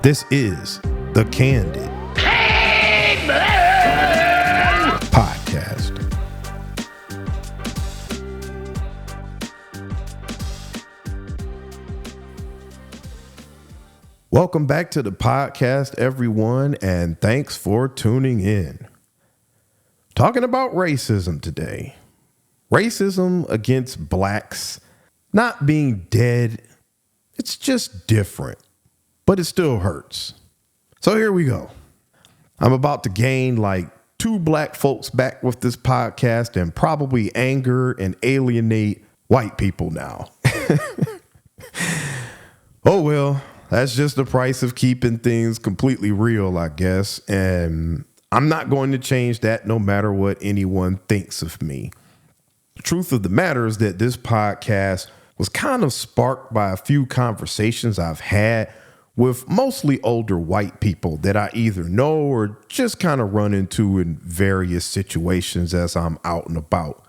This is the Candid podcast. Welcome back to the podcast, everyone, and thanks for tuning in. Talking about racism today. Racism against blacks not being dead, it's just different, but it still hurts. So here we go. I'm about to gain like 2 black folks back with this podcast and probably anger and alienate white people now. Oh, well, that's just the price of keeping things completely real, I guess. And I'm not going to change that no matter what anyone thinks of me. The truth of the matter is that this podcast was kind of sparked by a few conversations I've had with mostly older white people that I either know or just kind of run into in various situations as I'm out and about.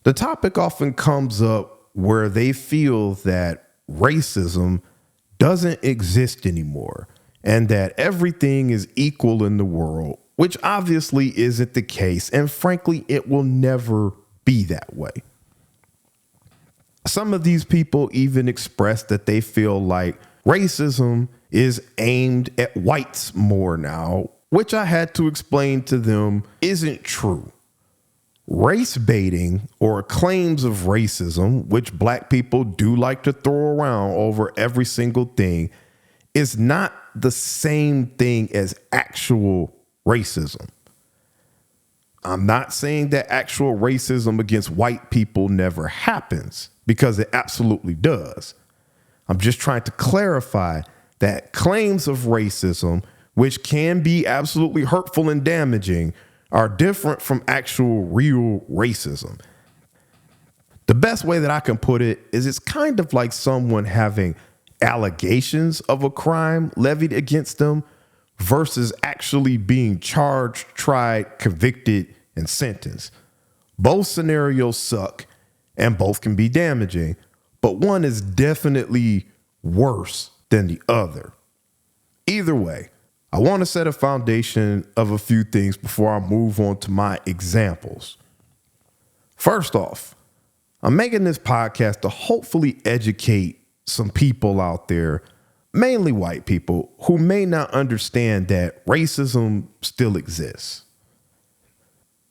The topic often comes up where they feel that racism doesn't exist anymore and that everything is equal in the world, which obviously isn't the case. And frankly, it will never be that way. Some of these people even express that they feel like racism is aimed at whites more now, which I had to explain to them isn't true. Race baiting or claims of racism, which black people do like to throw around over every single thing, is not the same thing as actual racism. I'm not saying that actual racism against white people never happens, because it absolutely does. I'm just trying to clarify that claims of racism, which can be absolutely hurtful and damaging, are different from actual real racism. The best way that I can put it is it's kind of like someone having allegations of a crime levied against them versus actually being charged, tried, convicted, and sentenced. Both scenarios suck and both can be damaging, but one is definitely worse than the other. Either way, I want to set a foundation of a few things before I move on to my examples. First off, I'm making this podcast to hopefully educate some people out there, mainly white people, who may not understand that racism still exists.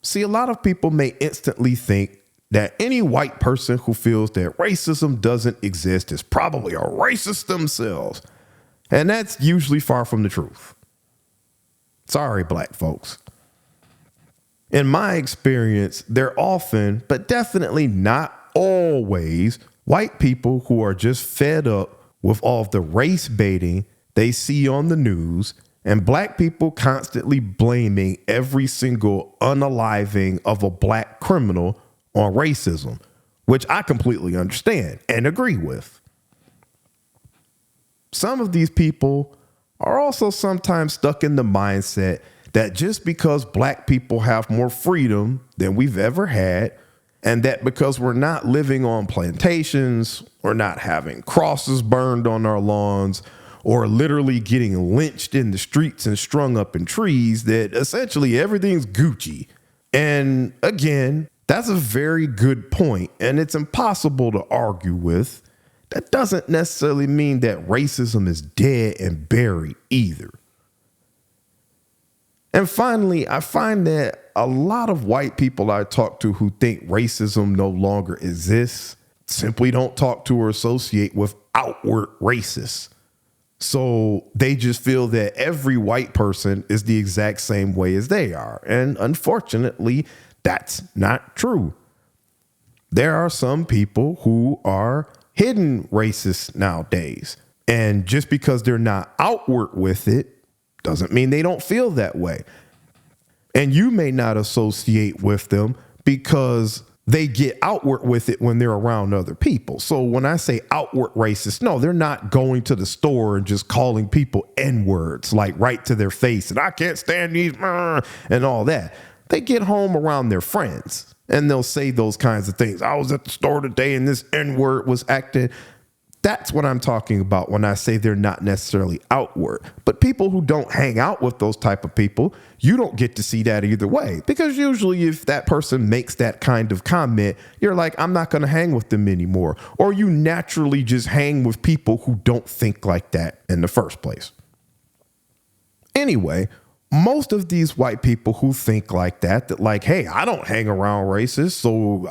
See, a lot of people may instantly think that any white person who feels that racism doesn't exist is probably a racist themselves. And that's usually far from the truth. Sorry, black folks. In my experience, they're often, but definitely not always, white people who are just fed up with all of the race baiting they see on the news and black people constantly blaming every single unaliving of a black criminal on racism, which I completely understand and agree with. Some of these people are also sometimes stuck in the mindset that just because black people have more freedom than we've ever had, and that because we're not living on plantations, or not having crosses burned on our lawns, or literally getting lynched in the streets and strung up in trees, that essentially everything's Gucci. And again, that's a very good point, and it's impossible to argue with. That doesn't necessarily mean that racism is dead and buried either. And finally, I find that a lot of white people I talk to who think racism no longer exists simply don't talk to or associate with outward racists. So they just feel that every white person is the exact same way as they are. And unfortunately, that's not true. There are some people who are hidden racists nowadays. And just because they're not outward with it doesn't mean they don't feel that way. And you may not associate with them because they get outward with it when they're around other people. So when I say outward racist, no, they're not going to the store and just calling people N-words, like right to their face, and I can't stand these, and all that. They get home around their friends and they'll say those kinds of things. I was at the store today and this N-word was acting. That's what I'm talking about when I say they're not necessarily outward. But people who don't hang out with those type of people, you don't get to see that either way. Because usually if that person makes that kind of comment, you're like, I'm not going to hang with them anymore. Or you naturally just hang with people who don't think like that in the first place. Anyway, most of these white people who think like that like, hey, I don't hang around racists, so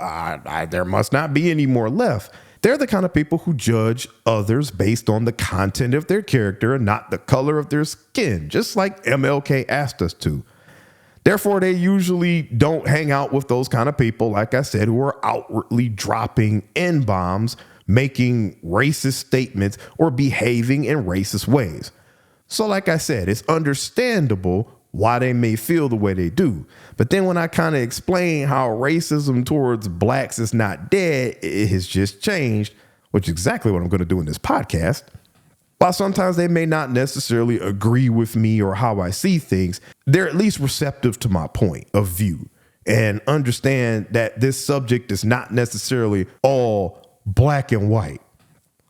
there must not be any more left. They're the kind of people who judge others based on the content of their character and not the color of their skin, just like MLK asked us to. Therefore, they usually don't hang out with those kind of people, like I said, who are outwardly dropping N-bombs, making racist statements, or behaving in racist ways. So like I said, it's understandable why they may feel the way they do. But then when I kind of explain how racism towards blacks is not dead, it has just changed, which is exactly what I'm going to do in this podcast. While sometimes they may not necessarily agree with me or how I see things, they're at least receptive to my point of view and understand that this subject is not necessarily all black and white.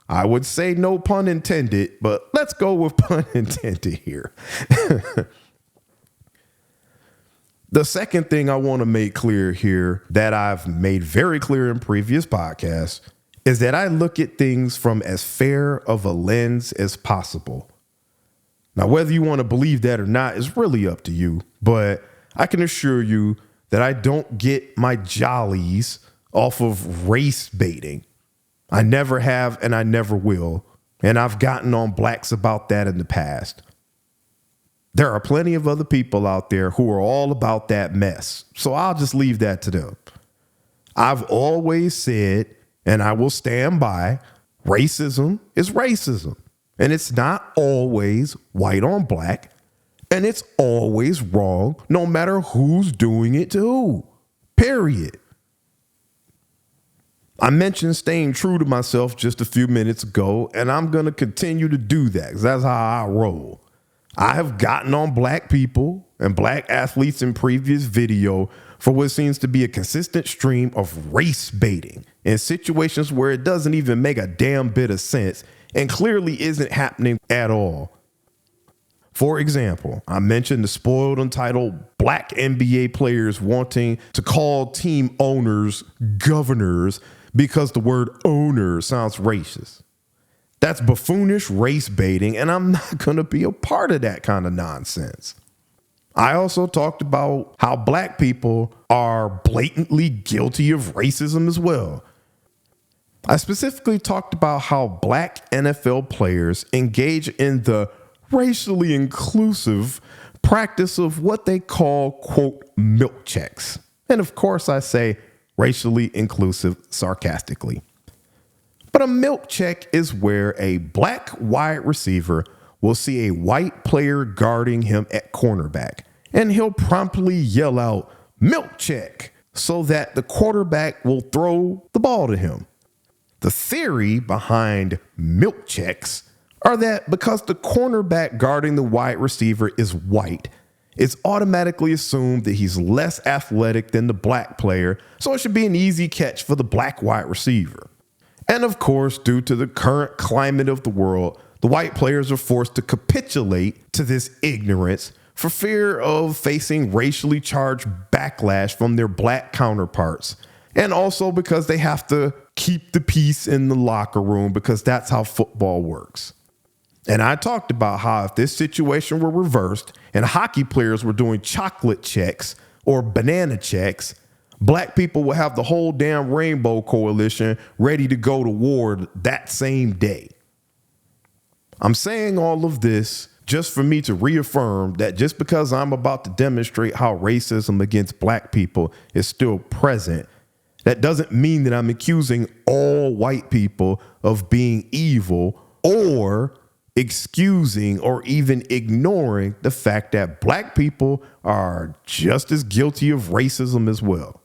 I would say no pun intended, but let's go with pun intended here. The second thing I want to make clear here that I've made very clear in previous podcasts is that I look at things from as fair of a lens as possible. Now, whether you want to believe that or not is really up to you, but I can assure you that I don't get my jollies off of race baiting. I never have and I never will, and I've gotten on blacks about that in the past. There are plenty of other people out there who are all about that mess, so I'll just leave that to them. I've always said, and I will stand by, racism is racism, and it's not always white on black, and it's always wrong no matter who's doing it to who, period. I mentioned staying true to myself just a few minutes ago, and I'm going to continue to do that because that's how I roll. I have gotten on black people and black athletes in previous video for what seems to be a consistent stream of race baiting in situations where it doesn't even make a damn bit of sense and clearly isn't happening at all. For example, I mentioned the spoiled entitled black NBA players wanting to call team owners governors because the word owner sounds racist. That's buffoonish race baiting, and I'm not going to be a part of that kind of nonsense. I also talked about how black people are blatantly guilty of racism as well. I specifically talked about how black NFL players engage in the racially inclusive practice of what they call, quote, milk checks. And of course, I say racially inclusive sarcastically. But a milk check is where a black wide receiver will see a white player guarding him at cornerback, and he'll promptly yell out, "Milk check," so that the quarterback will throw the ball to him. The theory behind milk checks are that because the cornerback guarding the wide receiver is white, it's automatically assumed that he's less athletic than the black player, so it should be an easy catch for the black wide receiver. And of course, due to the current climate of the world, the white players are forced to capitulate to this ignorance for fear of facing racially charged backlash from their black counterparts. And also because they have to keep the peace in the locker room because that's how football works. And I talked about how if this situation were reversed and hockey players were doing chocolate checks or banana checks, black people will have the whole damn Rainbow Coalition ready to go to war that same day. I'm saying all of this just for me to reaffirm that just because I'm about to demonstrate how racism against black people is still present, that doesn't mean that I'm accusing all white people of being evil or excusing or even ignoring the fact that black people are just as guilty of racism as well.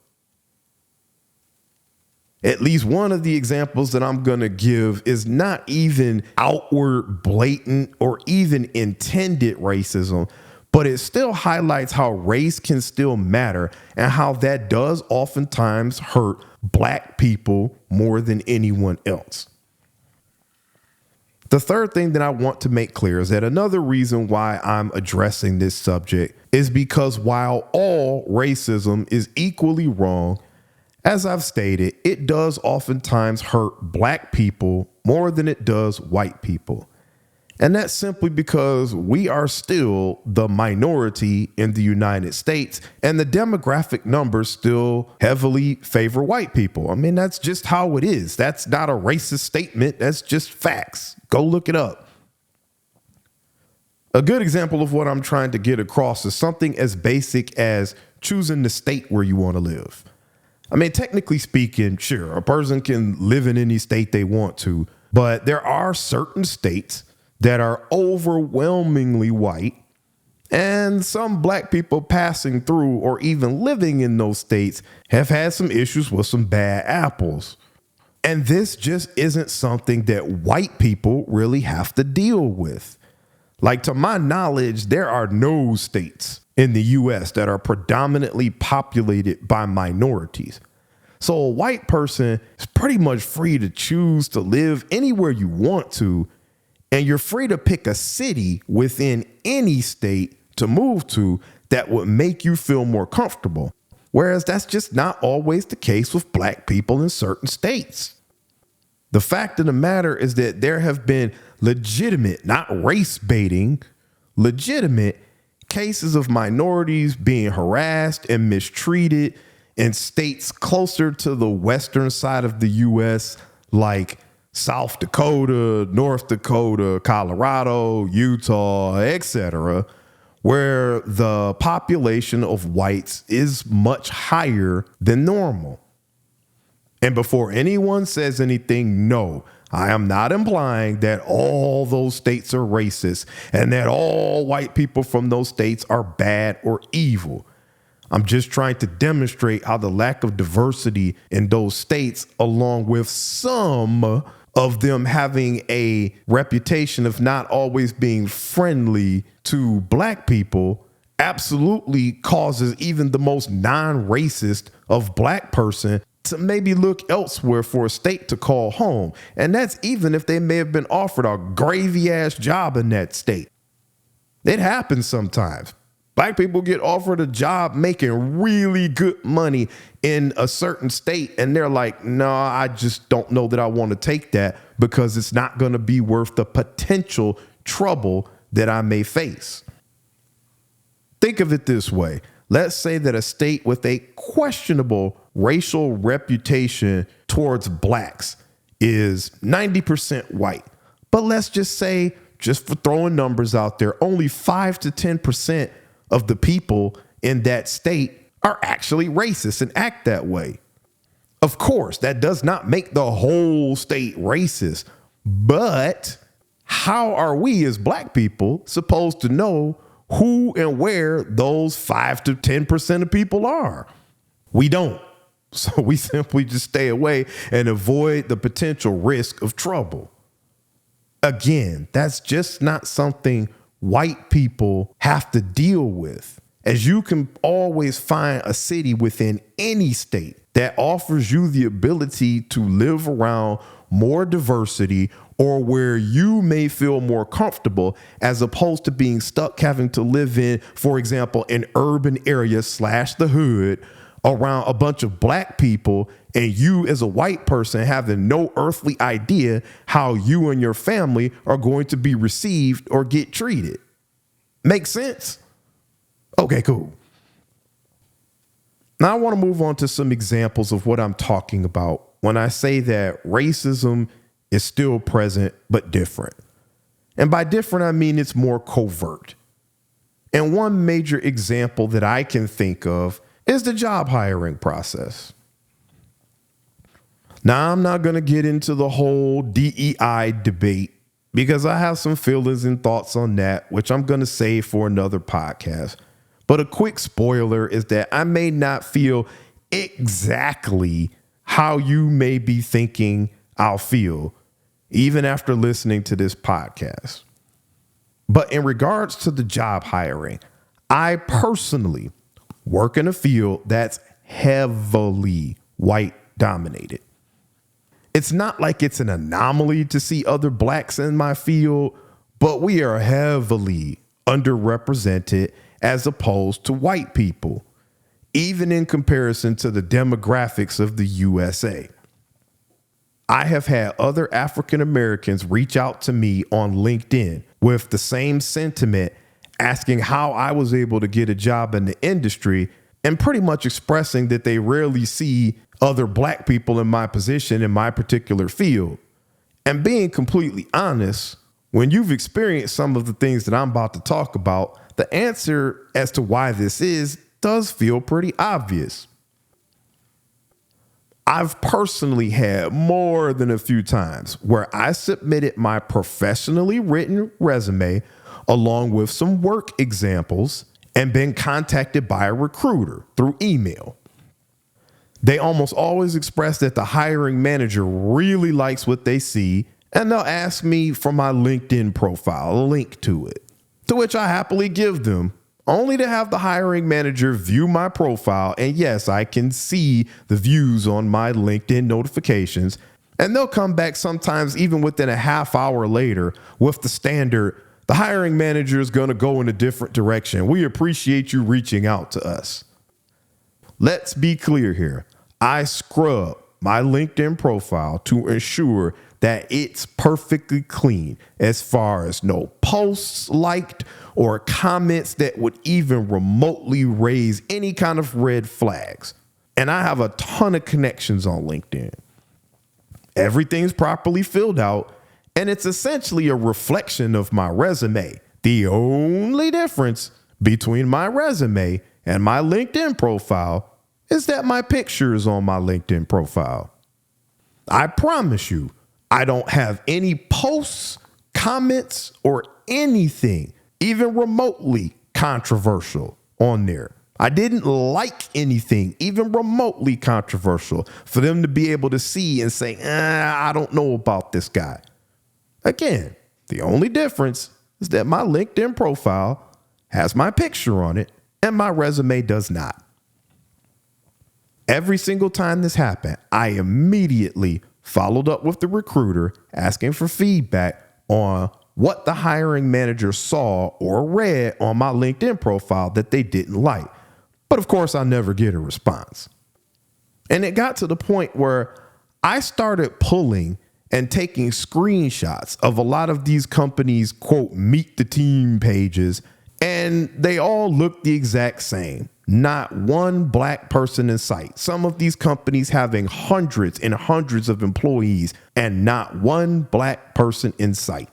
At least one of the examples that I'm going to give is not even outward, blatant, or even intended racism, but it still highlights how race can still matter and how that does oftentimes hurt black people more than anyone else. The third thing that I want to make clear is that another reason why I'm addressing this subject is because while all racism is equally wrong, as I've stated, it does oftentimes hurt black people more than it does white people. And that's simply because we are still the minority in the United States, and the demographic numbers still heavily favor white people. I mean, that's just how it is. That's not a racist statement. That's just facts. Go look it up. A good example of what I'm trying to get across is something as basic as choosing the state where you want to live. I mean, technically speaking, sure, a person can live in any state they want to, but there are certain states that are overwhelmingly white, and some black people passing through or even living in those states have had some issues with some bad apples. And this just isn't something that white people really have to deal with. Like, to my knowledge, there are no states in the US that are predominantly populated by minorities. So a white person is pretty much free to choose to live anywhere you want to, and you're free to pick a city within any state to move to that would make you feel more comfortable. Whereas that's just not always the case with black people in certain states. The fact of the matter is that there have been legitimate, not race baiting, legitimate cases of minorities being harassed and mistreated in states closer to the western side of the U.S., like South Dakota, North Dakota, Colorado, Utah, etc., where the population of whites is much higher than normal. And before anyone says anything, no, I am not implying that all those states are racist and that all white people from those states are bad or evil. I'm just trying to demonstrate how the lack of diversity in those states, along with some of them having a reputation of not always being friendly to black people, absolutely causes even the most non-racist of black person to maybe look elsewhere for a state to call home. And that's even if they may have been offered a gravy ass job in that state. It happens sometimes. Black people get offered a job making really good money in a certain state, and they're like, no, I just don't know that I want to take that because it's not going to be worth the potential trouble that I may face. Think of it this way. Let's say that a state with a questionable racial reputation towards blacks is 90% white. But let's just say, just for throwing numbers out there, only 5 to 10% of the people in that state are actually racist and act that way. Of course, that does not make the whole state racist, but how are we as black people supposed to know who and where those 5 to 10% of people are? We don't. So we simply just stay away and avoid the potential risk of trouble. Again, that's just not something white people have to deal with, as you can always find a city within any state that offers you the ability to live around more diversity or where you may feel more comfortable, as opposed to being stuck having to live in, for example, an urban area / the hood around a bunch of black people, and you as a white person having no earthly idea how you and your family are going to be received or get treated. Make sense? Okay, cool. Now I want to move on to some examples of what I'm talking about when I say that racism is still present but different. And by different, I mean it's more covert. And one major example that I can think of is the job hiring process. Now, I'm not going to get into the whole DEI debate because I have some feelings and thoughts on that, which I'm going to save for another podcast. But a quick spoiler is that I may not feel exactly how you may be thinking I'll feel, even after listening to this podcast. But in regards to the job hiring, I personally work in a field that's heavily white dominated. It's not like it's an anomaly to see other blacks in my field, but we are heavily underrepresented as opposed to white people, even in comparison to the demographics of the USA. I have had other African Americans reach out to me on LinkedIn with the same sentiment, asking how I was able to get a job in the industry and pretty much expressing that they rarely see other black people in my position in my particular field. And being completely honest, when you've experienced some of the things that I'm about to talk about, the answer as to why this is does feel pretty obvious. I've personally had more than a few times where I submitted my professionally written resume along with some work examples and been contacted by a recruiter through email. They almost always express that the hiring manager really likes what they see, and they'll ask me for my LinkedIn profile, a link to it, to which I happily give them, only to have the hiring manager view my profile. And yes, I can see the views on my LinkedIn notifications, and they'll come back sometimes even within a half hour later with the standard, the hiring manager is going to go in a different direction. We appreciate you reaching out to us. Let's be clear here. I scrub my LinkedIn profile to ensure that it's perfectly clean as far as no posts liked or comments that would even remotely raise any kind of red flags. And I have a ton of connections on LinkedIn. Everything's properly filled out, and it's essentially a reflection of my resume. The only difference between my resume and my LinkedIn profile is that my picture is on my LinkedIn profile. I promise you, I don't have any posts, comments, or anything, even remotely controversial on there. I didn't like anything, even remotely controversial, for them to be able to see and say, I don't know about this guy. Again, the only difference is that my LinkedIn profile has my picture on it and my resume does not. Every single time this happened, I immediately followed up with the recruiter asking for feedback on what the hiring manager saw or read on my LinkedIn profile that they didn't like. But of course, I never get a response. And it got to the point where I started pulling and taking screenshots of a lot of these companies, quote, meet the team pages, and they all look the exact same. Not one black person in sight. Some of these companies having hundreds and hundreds of employees and not one black person in sight.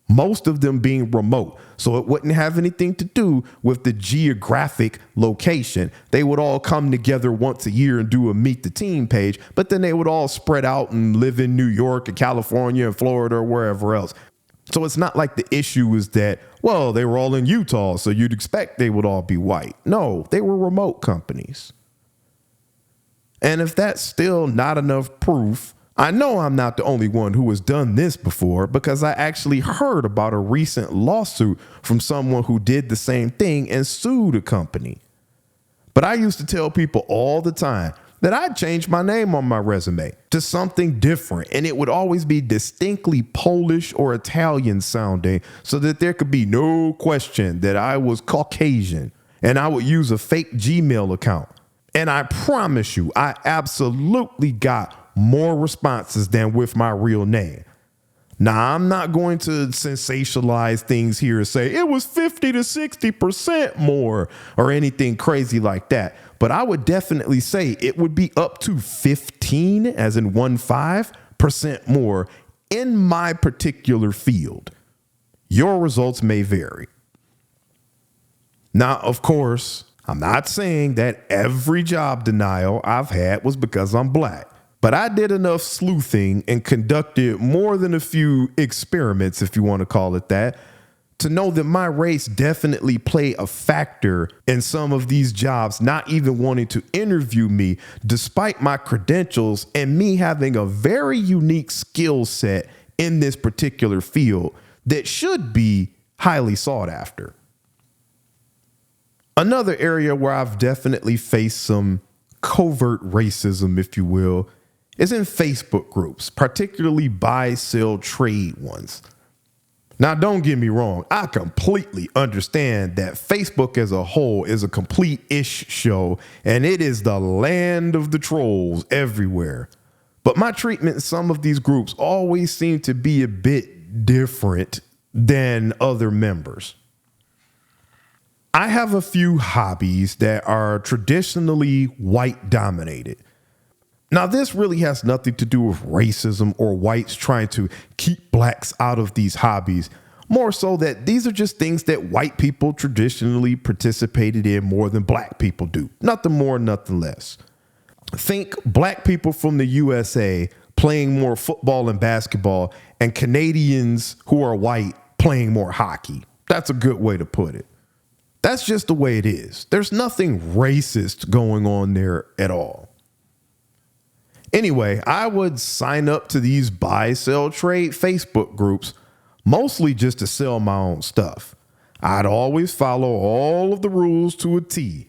Most of them being remote, so it wouldn't have anything to do with the geographic location. They would all come together once a year and do a meet the team page, but then they would all spread out and live in New York or California and Florida or wherever else. So it's not like the issue is that, well, they were all in Utah, so you'd expect they would all be white. No, they were remote companies. And if that's still not enough proof, I know I'm not the only one who has done this before, because I actually heard about a recent lawsuit from someone who did the same thing and sued a company. But I used to tell people all the time that I'd change my name on my resume to something different, and it would always be distinctly Polish or Italian sounding so that there could be no question that I was Caucasian, and I would use a fake Gmail account. And I promise you, I absolutely got more responses than with my real name. Now, I'm not going to sensationalize things here and say it was 50 to 60% more or anything crazy like that. But I would definitely say it would be up to 15, as in 15% more in my particular field. Your results may vary. Now, of course, I'm not saying that every job denial I've had was because I'm black. But I did enough sleuthing and conducted more than a few experiments, if you want to call it that, to know that my race definitely played a factor in some of these jobs not even wanting to interview me, despite my credentials and me having a very unique skill set in this particular field that should be highly sought after. Another area where I've definitely faced some covert racism, if you will, is in Facebook groups, particularly buy, sell, trade ones. Now, don't get me wrong. I completely understand that Facebook as a whole is a complete-ish show, and it is the land of the trolls everywhere. But my treatment in some of these groups always seem to be a bit different than other members. I have a few hobbies that are traditionally white dominated. Now, this really has nothing to do with racism or whites trying to keep blacks out of these hobbies. More so that these are just things that white people traditionally participated in more than black people do. Nothing more, nothing less. Think black people from the USA playing more football and basketball, and Canadians who are white playing more hockey. That's a good way to put it. That's just the way it is. There's nothing racist going on there at all. Anyway, I would sign up to these buy, sell, trade Facebook groups, mostly just to sell my own stuff. I'd always follow all of the rules to a T.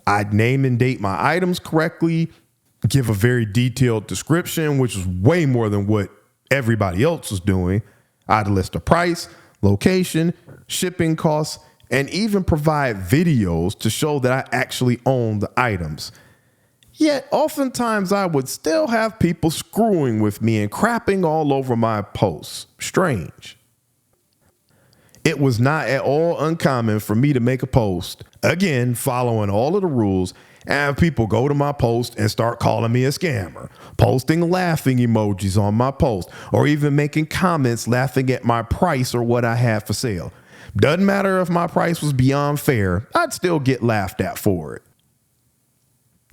I'd name and date my items correctly, give a very detailed description, which is way more than what everybody else was doing. I'd list a price, location, shipping costs, and even provide videos to show that I actually own the items. Yet, oftentimes I would still have people screwing with me and crapping all over my posts. Strange. It was not at all uncommon for me to make a post, again, following all of the rules, and have people go to my post and start calling me a scammer, posting laughing emojis on my post, or even making comments laughing at my price or what I had for sale. Doesn't matter if my price was beyond fair, I'd still get laughed at for it.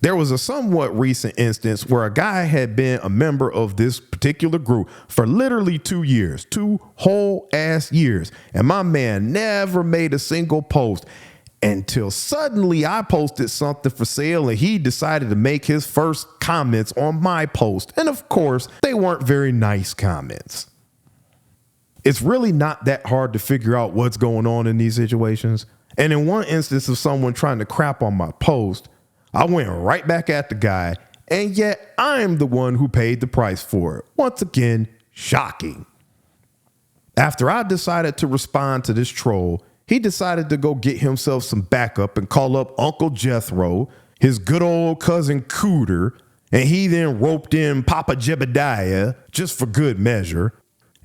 There was a somewhat recent instance where a guy had been a member of this particular group for literally 2 years, 2 whole ass years. And my man never made a single post until suddenly I posted something for sale and he decided to make his first comments on my post. And of course, they weren't very nice comments. It's really not that hard to figure out what's going on in these situations. And in one instance of someone trying to crap on my post, I went right back at the guy, and yet I'm the one who paid the price for it. Once again, shocking. After I decided to respond to this troll, he decided to go get himself some backup and call up Uncle Jethro, his good old cousin Cooter, and he then roped in Papa Jebediah just for good measure.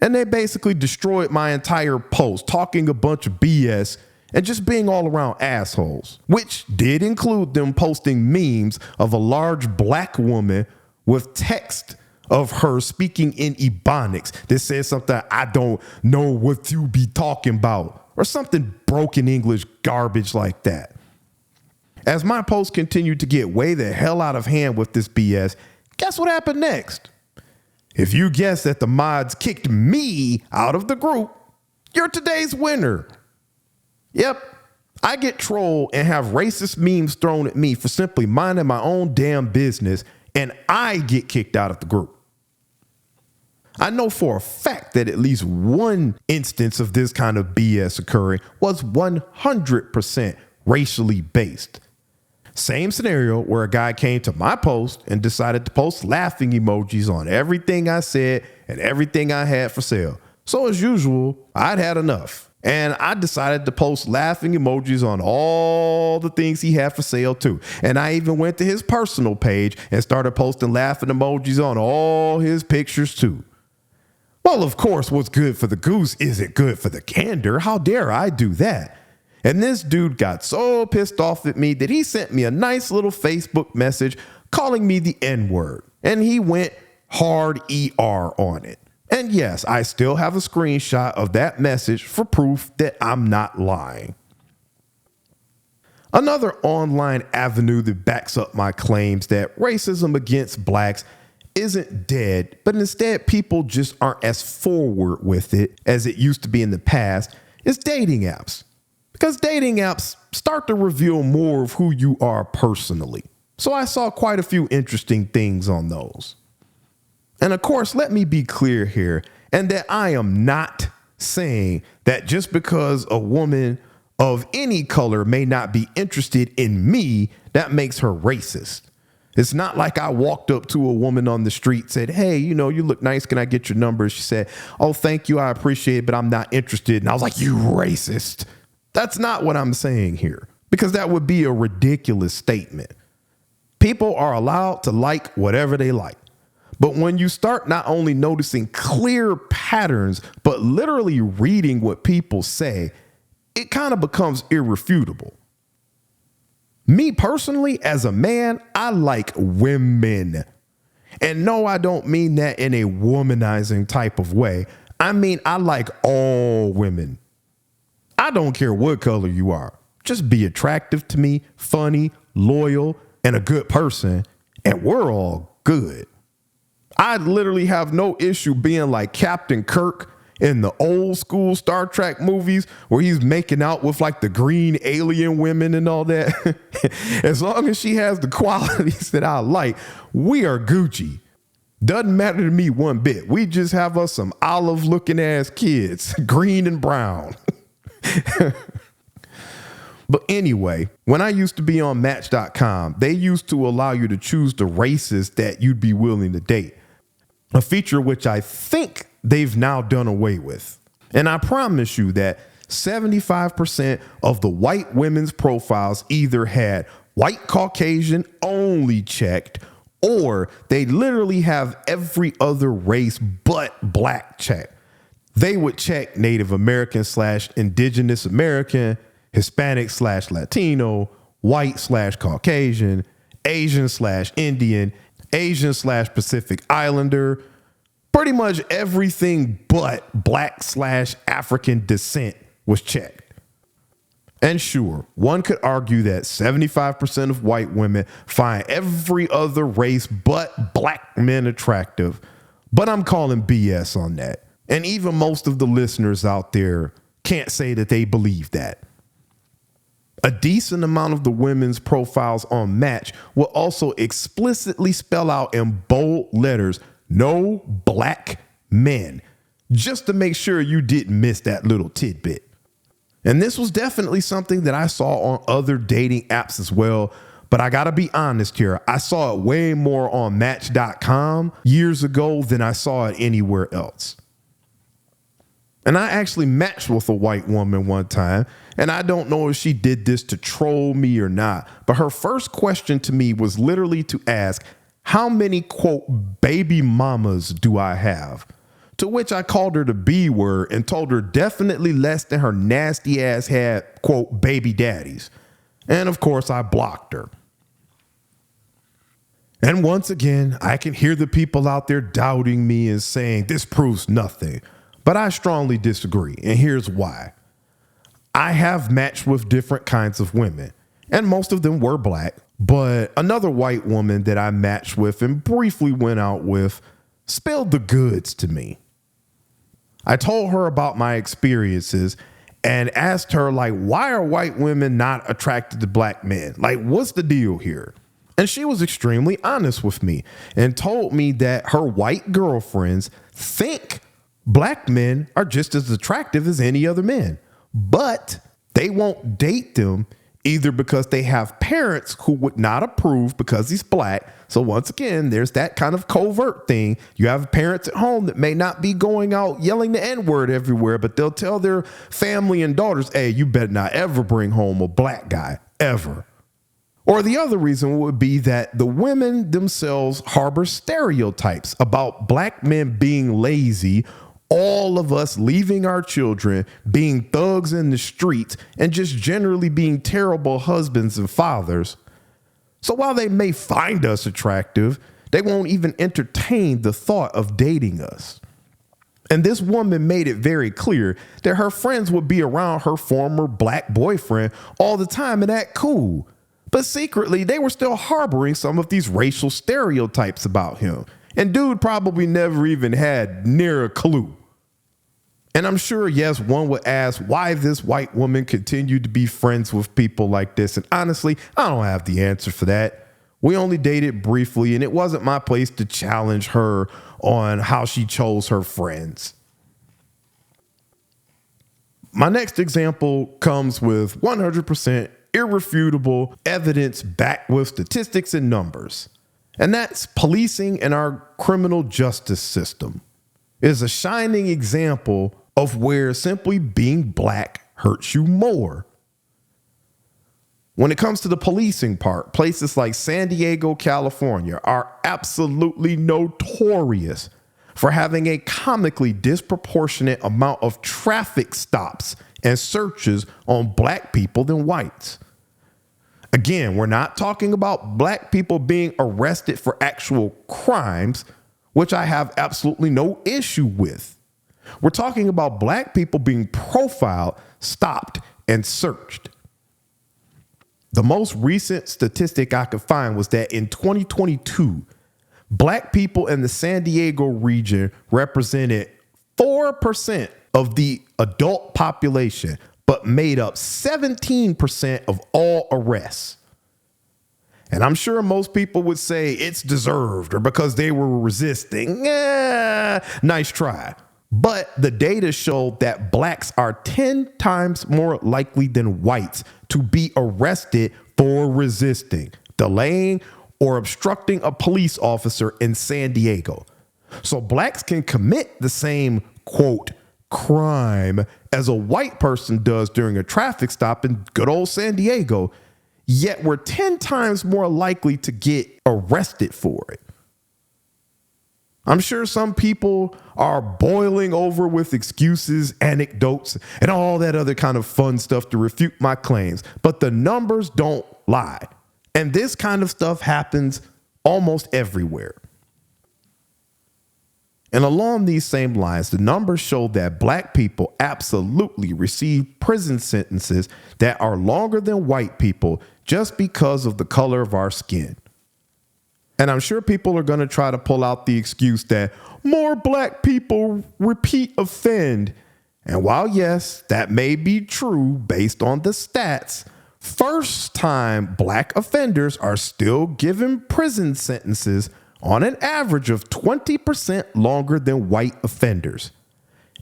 And they basically destroyed my entire post, talking a bunch of BS and just being all around assholes, which did include them posting memes of a large black woman with text of her speaking in Ebonics that says something, "I don't know what you be talking about," or something broken English garbage like that. As my post continued to get way the hell out of hand with this BS, guess what happened next? If you guessed that the mods kicked me out of the group, you're today's winner. Yep, I get trolled and have racist memes thrown at me for simply minding my own damn business, and I get kicked out of the group. I know for a fact that at least one instance of this kind of BS occurring was 100% racially based. Same scenario where a guy came to my post and decided to post laughing emojis on everything I said and everything I had for sale. So as usual, I'd had enough. And I decided to post laughing emojis on all the things he had for sale too. And I even went to his personal page and started posting laughing emojis on all his pictures too. Well, of course, what's good for the goose isn't good for the gander. How dare I do that? And this dude got so pissed off at me that he sent me a nice little Facebook message calling me the N-word. And he went hard ER on it. And yes, I still have a screenshot of that message for proof that I'm not lying. Another online avenue that backs up my claims that racism against blacks isn't dead, but instead people just aren't as forward with it as it used to be in the past, is dating apps. Because dating apps start to reveal more of who you are personally. So I saw quite a few interesting things on those. And of course, let me be clear here, and that I am not saying that just because a woman of any color may not be interested in me, that makes her racist. It's not like I walked up to a woman on the street, said, hey, you look nice. Can I get your number? She said, oh, thank you. I appreciate it, but I'm not interested. And I was like, you racist. That's not what I'm saying here, because that would be a ridiculous statement. People are allowed to like whatever they like. But when you start not only noticing clear patterns, but literally reading what people say, it kind of becomes irrefutable. Me personally, as a man, I like women. And no, I don't mean that in a womanizing type of way. I mean, I like all women. I don't care what color you are. Just be attractive to me, funny, loyal, and a good person, and we're all good. I literally have no issue being like Captain Kirk in the old school Star Trek movies where he's making out with like the green alien women and all that. As long as she has the qualities that I like, we are Gucci. Doesn't matter to me one bit. We just have us some olive looking ass kids, green and brown. But anyway, when I used to be on Match.com, they used to allow you to choose the races that you'd be willing to date. A feature which I think they've now done away with. And I promise you that 75% of the white women's profiles either had white Caucasian only checked, or they literally have every other race but black checked. They would check Native American / Indigenous American, Hispanic / Latino, white / Caucasian, Asian / Indian, Asian / Pacific Islander, pretty much everything but black / African descent was checked. And sure, one could argue that 75% of white women find every other race but black men attractive, but I'm calling BS on that. And even most of the listeners out there can't say that they believe that. A decent amount of the women's profiles on Match will also explicitly spell out in bold letters, no black men, just to make sure you didn't miss that little tidbit. And this was definitely something that I saw on other dating apps as well. But I got to be honest here. I saw it way more on Match.com years ago than I saw it anywhere else. And I actually matched with a white woman one time, and I don't know if she did this to troll me or not, but her first question to me was literally to ask, how many, quote, baby mamas do I have? To which I called her the B word and told her definitely less than her nasty ass had, quote, baby daddies. And of course, I blocked her. And once again, I can hear the people out there doubting me and saying this proves nothing. But I strongly disagree, and here's why. I have matched with different kinds of women, and most of them were black, but another white woman that I matched with and briefly went out with spilled the goods to me. I told her about my experiences and asked her, like, why are white women not attracted to black men? Like, what's the deal here? And she was extremely honest with me and told me that her white girlfriends think black men are just as attractive as any other men, but they won't date them either because they have parents who would not approve because he's black. So once again, there's that kind of covert thing. You have parents at home that may not be going out yelling the N-word everywhere, but they'll tell their family and daughters, hey, you better not ever bring home a black guy, ever. Or the other reason would be that the women themselves harbor stereotypes about black men being lazy, all of us leaving our children, being thugs in the streets, and just generally being terrible husbands and fathers. So while they may find us attractive, they won't even entertain the thought of dating us. And this woman made it very clear that her friends would be around her former black boyfriend all the time and act cool. But secretly, they were still harboring some of these racial stereotypes about him. And dude probably never even had near a clue. And I'm sure, yes, one would ask why this white woman continued to be friends with people like this. And honestly, I don't have the answer for that. We only dated briefly, and it wasn't my place to challenge her on how she chose her friends. My next example comes with 100% irrefutable evidence backed with statistics and numbers. And that's policing in our criminal justice system. It is a shining example of where simply being black hurts you more. When it comes to the policing part, places like San Diego, California are absolutely notorious for having a comically disproportionate amount of traffic stops and searches on black people than whites. Again, we're not talking about black people being arrested for actual crimes, which I have absolutely no issue with. We're talking about black people being profiled, stopped, and searched. The most recent statistic I could find was that in 2022, black people in the San Diego region represented 4% of the adult population, but made up 17% of all arrests. And I'm sure most people would say it's deserved or because they were resisting. Nice try. But the data showed that blacks are 10 times more likely than whites to be arrested for resisting, delaying, or obstructing a police officer in San Diego. So blacks can commit the same, quote, crime as a white person does during a traffic stop in good old San Diego, yet we're 10 times more likely to get arrested for it. I'm sure some people are boiling over with excuses, anecdotes, and all that other kind of fun stuff to refute my claims, but the numbers don't lie. And this kind of stuff happens almost everywhere. And along these same lines, the numbers show that black people absolutely receive prison sentences that are longer than white people just because of the color of our skin. And I'm sure people are going to try to pull out the excuse that more black people repeat offend. And while, yes, that may be true based on the stats, first-time black offenders are still given prison sentences on an average of 20% longer than white offenders.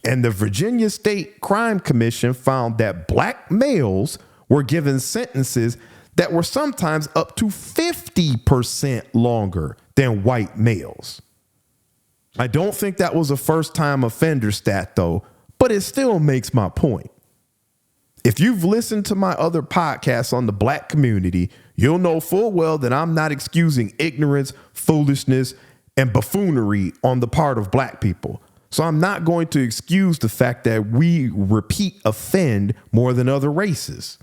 And the Virginia State Crime Commission found that black males were given sentences that were sometimes up to 50% longer than white males. I don't think that was a first-time offender stat, though, but it still makes my point. If you've listened to my other podcasts on the black community, you'll know full well that I'm not excusing ignorance, foolishness, and buffoonery on the part of black people. So I'm not going to excuse the fact that we repeat offend more than other races.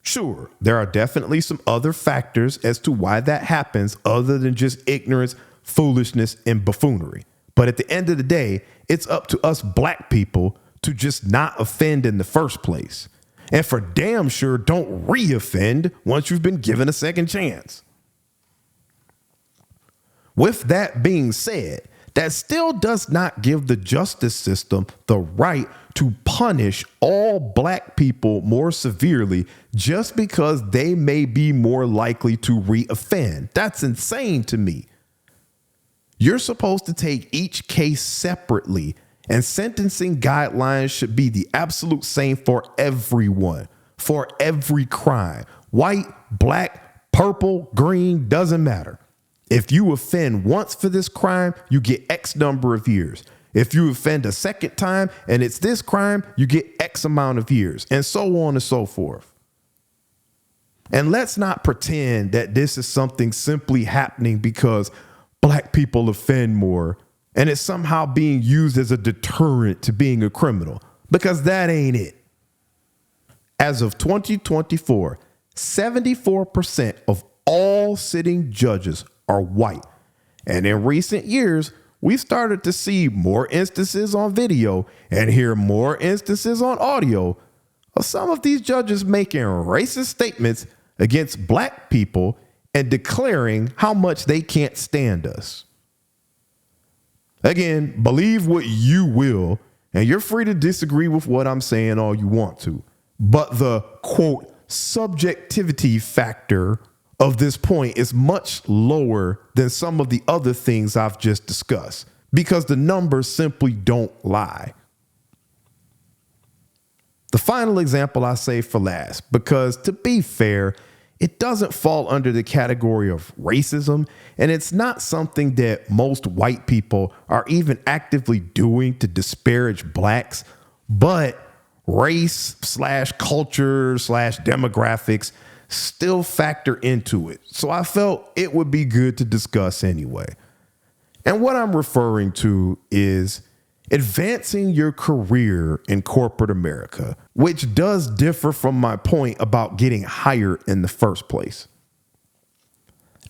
Sure, there are definitely some other factors as to why that happens other than just ignorance, foolishness, and buffoonery. But at the end of the day, it's up to us black people to just not offend in the first place. And for damn sure, don't re-offend once you've been given a second chance. With that being said, that still does not give the justice system the right to punish all black people more severely just because they may be more likely to re-offend. That's insane to me. You're supposed to take each case separately, and sentencing guidelines should be the absolute same for everyone, for every crime. White, black, purple, green, doesn't matter. If you offend once for this crime, you get X number of years. If you offend a second time and it's this crime, you get X amount of years, and so on and so forth. And let's not pretend that this is something simply happening because black people offend more and it's somehow being used as a deterrent to being a criminal, because that ain't it. As of 2024, 74% of all sitting judges are white. And in recent years, we started to see more instances on video and hear more instances on audio of some of these judges making racist statements against black people and declaring how much they can't stand us. Again, believe what you will, and you're free to disagree with what I'm saying all you want to. But the, quote, subjectivity factor of this point is much lower than some of the other things I've just discussed, because the numbers simply don't lie. The final example I save for last, because to be fair, it doesn't fall under the category of racism, and it's not something that most white people are even actively doing to disparage blacks, but race/culture/demographics still factor into it. So I felt it would be good to discuss anyway. And what I'm referring to is advancing your career in corporate America, which does differ from my point about getting hired in the first place.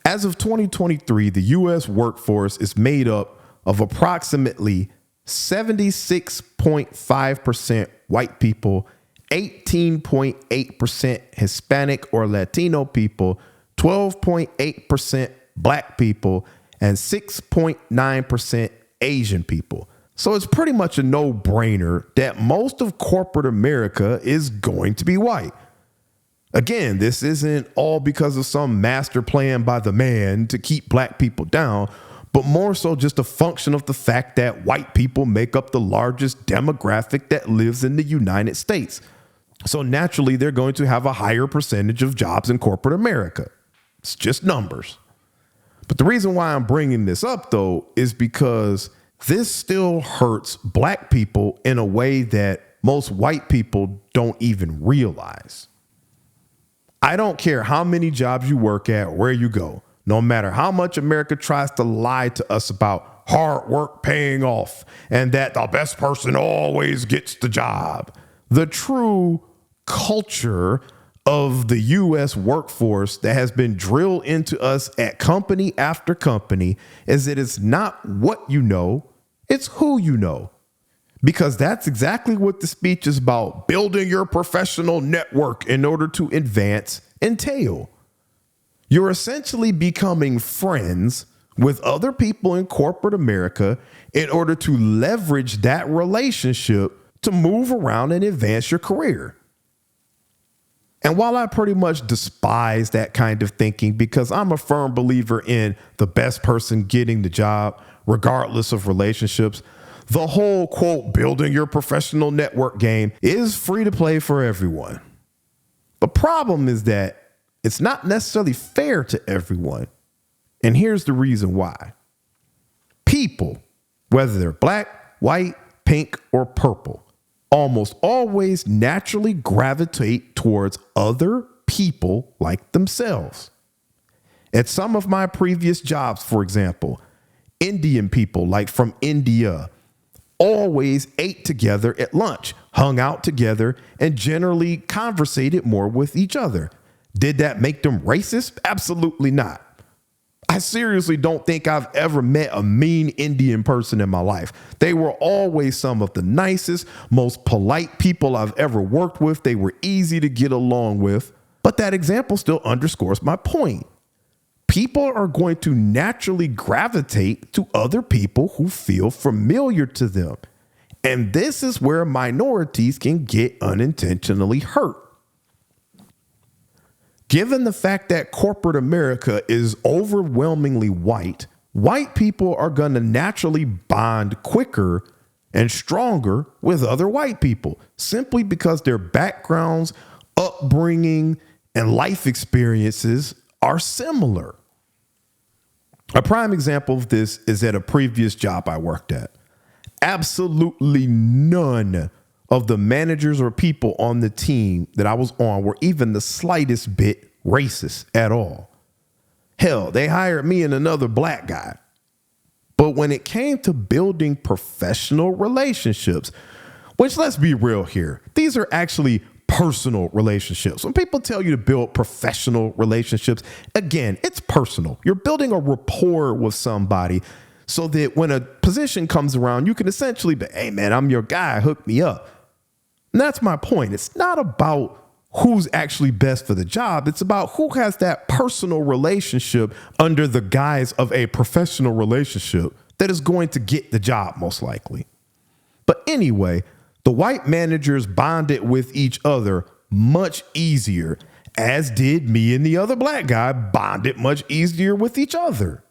As of 2023, the U.S. workforce is made up of approximately 76.5% white people, 18.8% Hispanic or Latino people, 12.8% black people, and 6.9% Asian people. So it's pretty much a no-brainer that most of corporate America is going to be white. Again, this isn't all because of some master plan by the man to keep black people down, but more so just a function of the fact that white people make up the largest demographic that lives in the United States. So naturally, they're going to have a higher percentage of jobs in corporate America. It's just numbers. But the reason why I'm bringing this up, though, is because this still hurts black people in a way that most white people don't even realize. I don't care how many jobs you work at or where you go, no matter how much America tries to lie to us about hard work paying off and that the best person always gets the job. The true culture of the U.S. workforce that has been drilled into us at company after company is that it's not what you know, it's who you know. Because that's exactly what the speech is about. Building your professional network in order to advance entail. You're essentially becoming friends with other people in corporate America in order to leverage that relationship to move around and advance your career. And while I pretty much despise that kind of thinking because I'm a firm believer in the best person getting the job, regardless of relationships, the whole, quote, building your professional network game is free to play for everyone. The problem is that it's not necessarily fair to everyone. And here's the reason why. People, whether they're black, white, pink, or purple, almost always naturally gravitate towards other people like themselves. At some of my previous jobs, for example, Indian people, like from India, always ate together at lunch, hung out together, and generally conversated more with each other. Did that make them racist? Absolutely not. I seriously don't think I've ever met a mean Indian person in my life. They were always some of the nicest, most polite people I've ever worked with. They were easy to get along with. But that example still underscores my point. People are going to naturally gravitate to other people who feel familiar to them. And this is where minorities can get unintentionally hurt. Given the fact that corporate America is overwhelmingly white, white people are going to naturally bond quicker and stronger with other white people simply because their backgrounds, upbringing, and life experiences are similar. A prime example of this is at a previous job I worked at. Absolutely none of the managers or people on the team that I was on were even the slightest bit racist at all. Hell, they hired me and another black guy. But when it came to building professional relationships, which let's be real here, these are actually personal relationships. When people tell you to build professional relationships, again, it's personal. You're building a rapport with somebody so that when a position comes around, you can essentially be, hey man, I'm your guy, hook me up. And that's my point. It's not about who's actually best for the job. It's about who has that personal relationship under the guise of a professional relationship that is going to get the job most likely. But anyway, the white managers bonded with each other much easier, as did me and the other black guy bonded much easier with each other.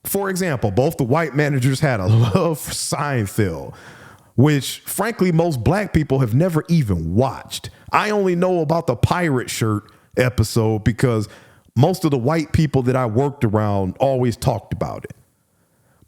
For example, both the white managers had a love for Seinfeld, which frankly, most black people have never even watched. I only know about the pirate shirt episode because most of the white people that I worked around always talked about it.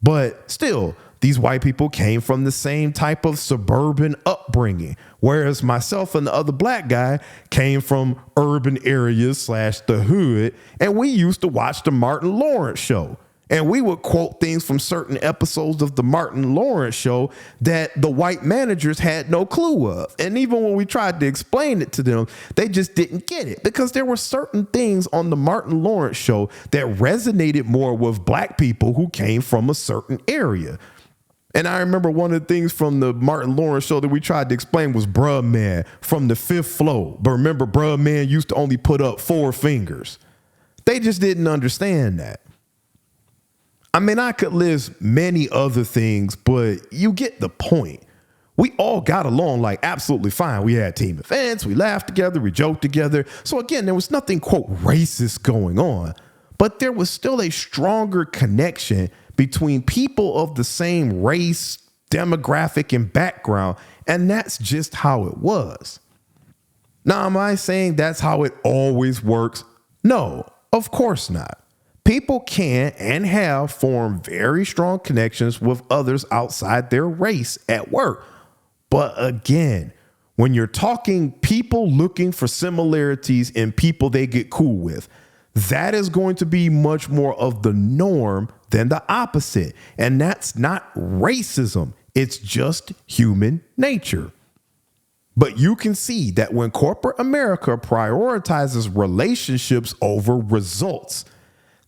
But still, these white people came from the same type of suburban upbringing, whereas myself and the other black guy came from urban areas / the hood, and we used to watch the Martin Lawrence show. And we would quote things from certain episodes of the Martin Lawrence show that the white managers had no clue of. And even when we tried to explain it to them, they just didn't get it because there were certain things on the Martin Lawrence show that resonated more with black people who came from a certain area. And I remember one of the things from the Martin Lawrence show that we tried to explain was Bruh Man from the Fifth Flow. But remember, Bruh Man used to only put up 4 fingers. They just didn't understand that. I mean, I could list many other things, but you get the point. We all got along like absolutely fine. We had team events, we laughed together, we joked together. So again, there was nothing, quote, racist going on, but there was still a stronger connection between people of the same race, demographic, and background. And that's just how it was. Now, am I saying that's how it always works? No, of course not. People can and have formed very strong connections with others outside their race at work. But again, when you're talking people looking for similarities in people they get cool with, that is going to be much more of the norm than the opposite. And that's not racism. It's just human nature. But you can see that when corporate America prioritizes relationships over results,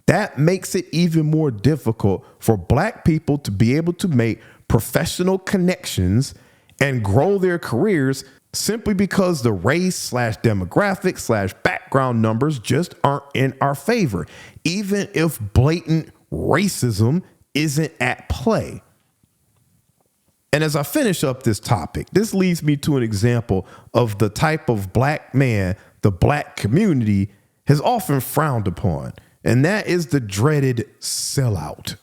that makes it even more difficult for black people to be able to make professional connections and grow their careers simply because the race / demographic / background numbers just aren't in our favor, even if blatant racism isn't at play. And as I finish up this topic, this leads me to an example of the type of black man the black community has often frowned upon. And that is the dreaded sellout.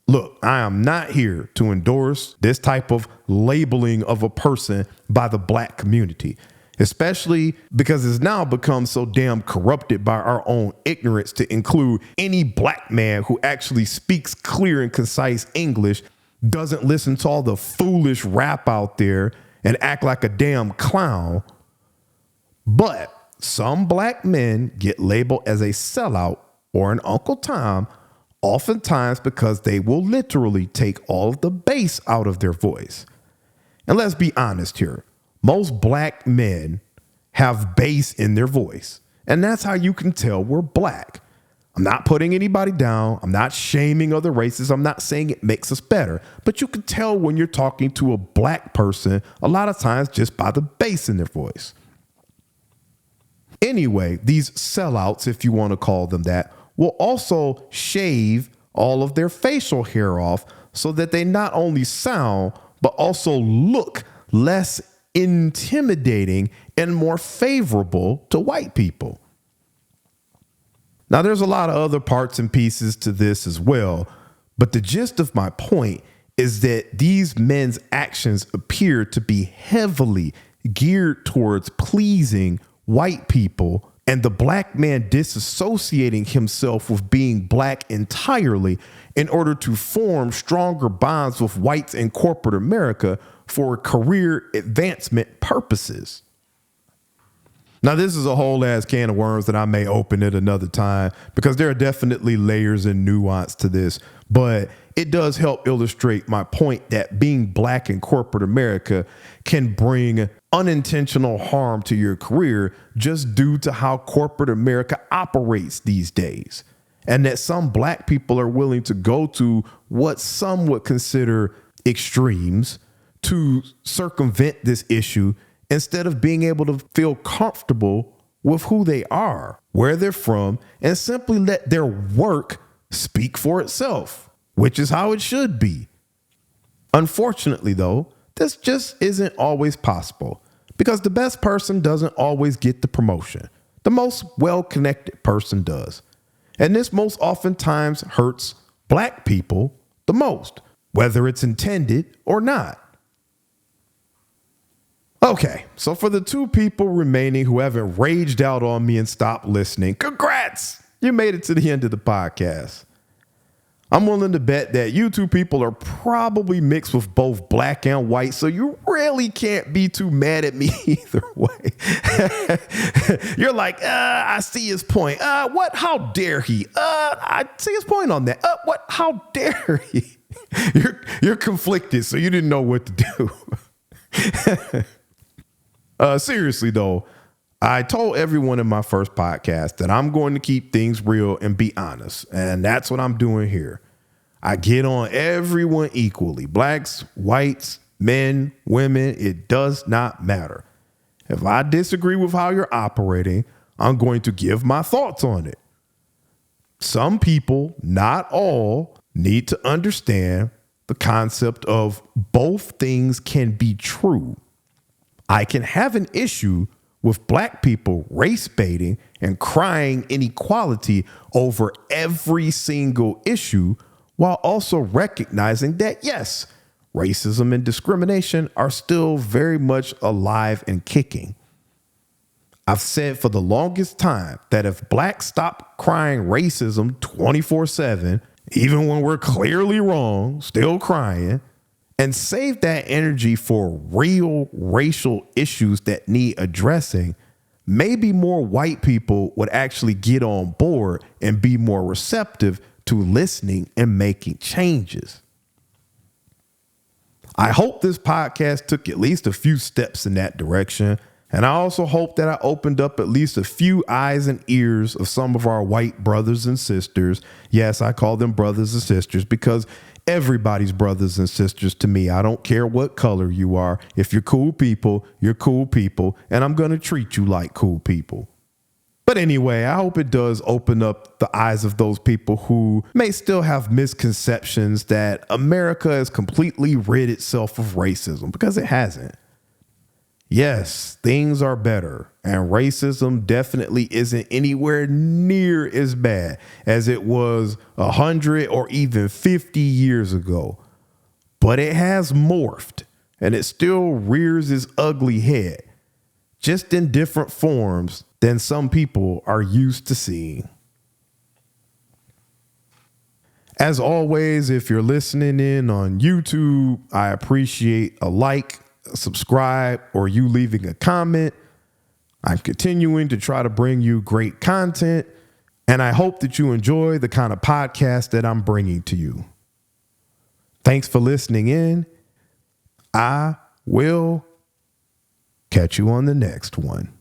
Look, I am not here to endorse this type of labeling of a person by the black community, especially because it's now become so damn corrupted by our own ignorance to include any black man who actually speaks clear and concise English, doesn't listen to all the foolish rap out there and act like a damn clown. But some black men get labeled as a sellout or an Uncle Tom, oftentimes because they will literally take all of the bass out of their voice. And let's be honest here. Most black men have bass in their voice, and that's how you can tell we're black. I'm not putting anybody down. I'm not shaming other races. I'm not saying it makes us better, but you can tell when you're talking to a black person a lot of times just by the bass in their voice. Anyway, these sellouts, if you want to call them that, will also shave all of their facial hair off so that they not only sound, but also look less intimidating and more favorable to white people. Now, there's a lot of other parts and pieces to this as well, but the gist of my point is that these men's actions appear to be heavily geared towards pleasing white people, and the black man disassociating himself with being black entirely in order to form stronger bonds with whites in corporate America for career advancement purposes. Now, this is a whole ass can of worms that I may open at another time because there are definitely layers and nuance to this, but it does help illustrate my point that being black in corporate America can bring unintentional harm to your career just due to how corporate America operates these days. And that some black people are willing to go to what some would consider extremes to circumvent this issue instead of being able to feel comfortable with who they are, where they're from, and simply let their work speak for itself, which is how it should be. Unfortunately, though, this just isn't always possible because the best person doesn't always get the promotion. The most well-connected person does. And this most oftentimes hurts black people the most, whether it's intended or not. Okay, so for the two people remaining who haven't raged out on me and stopped listening, congrats! You made it to the end of the podcast. I'm willing to bet that you two people are probably mixed with both black and white, so you really can't be too mad at me either way. You're like, I see his point. What? How dare he? I see his point on that. What? How dare he? You're conflicted, so you didn't know what to do. Seriously, though, I told everyone in my first podcast that I'm going to keep things real and be honest. And that's what I'm doing here. I get on everyone equally. Blacks, whites, men, women, it does not matter. If I disagree with how you're operating, I'm going to give my thoughts on it. Some people, not all, need to understand the concept of both things can be true. I can have an issue with black people race baiting and crying inequality over every single issue, while also recognizing that, yes, racism and discrimination are still very much alive and kicking. I've said for the longest time that if blacks stop crying racism 24/7, even when we're clearly wrong, still crying, and save that energy for real racial issues that need addressing, maybe more white people would actually get on board and be more receptive to listening and making changes. I hope this podcast took at least a few steps in that direction. And I also hope that I opened up at least a few eyes and ears of some of our white brothers and sisters. Yes, I call them brothers and sisters because everybody's brothers and sisters to me. I don't care what color you are. If you're cool people, you're cool people. And I'm going to treat you like cool people. But anyway, I hope it does open up the eyes of those people who may still have misconceptions that America has completely rid itself of racism, because it hasn't. Yes, things are better, and racism definitely isn't anywhere near as bad as it was 100 or even 50 years ago. But it has morphed, and it still rears its ugly head, just in different forms than some people are used to seeing. As always, if you're listening in on YouTube, I appreciate a like, subscribe, or you leaving a comment. I'm continuing to try to bring you great content, and I hope that you enjoy the kind of podcast that I'm bringing to you. Thanks for listening in. I will catch you on the next one.